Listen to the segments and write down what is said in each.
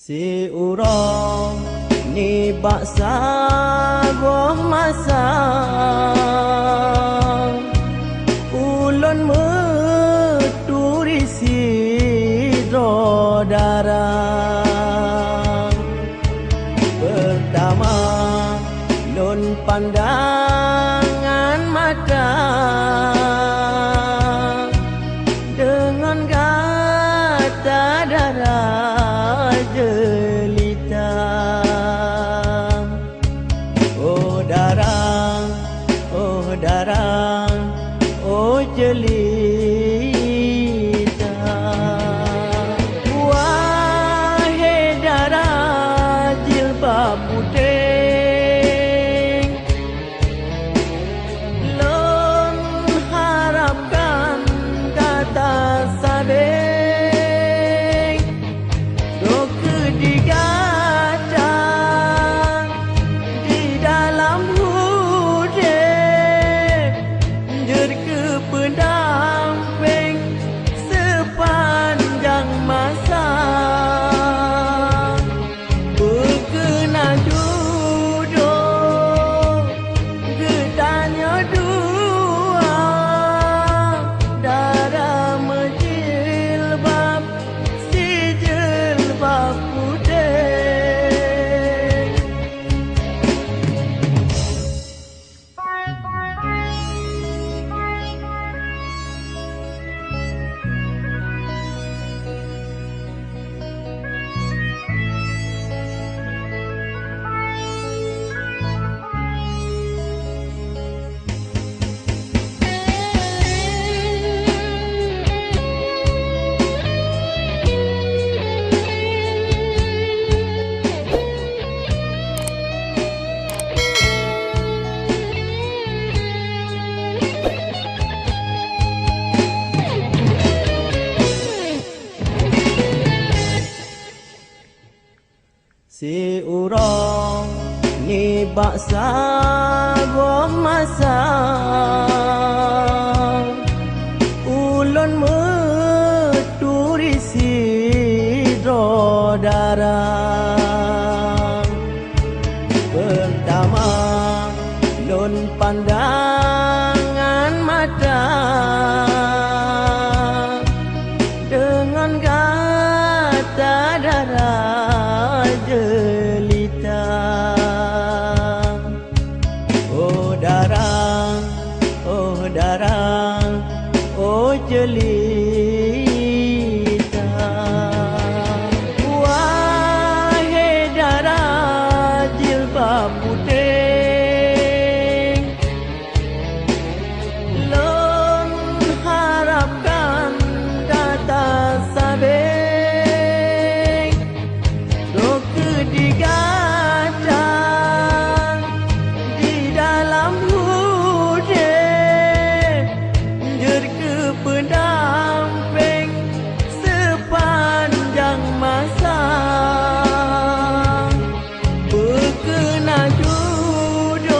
Si urang ni baksa boh masa ulun meturi sidro darah pertama lun pandangan mata dengan kata darah jelita. Oh darah, oh darah, oh jelita. Wahai darah jilbab putih, lon harapkan kata sadar si urang ni baksa boh masa ulun meturi sidro darah pertama lun pandangan mata dengan kata darah jelita. Oh darah, oh darah, oh jelita. Wahai darah jilbab putih, lon harapkan kata sadar digacang di dalam hujan jerke pendamping sepanjang masa berkena jodoh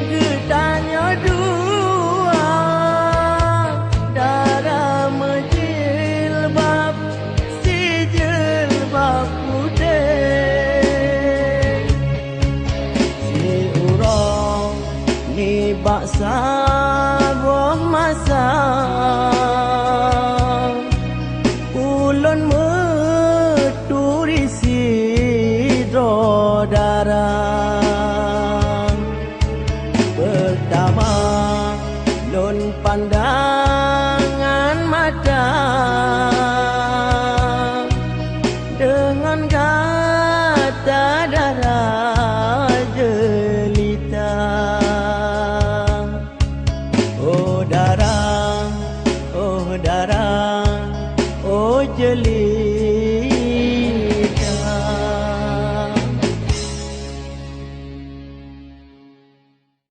getahnya dua darah menjilbab si jilbab baksa boh masa ulun meturi sidro darah pertama lun pandangan mata dengan kata darah jelita. jeli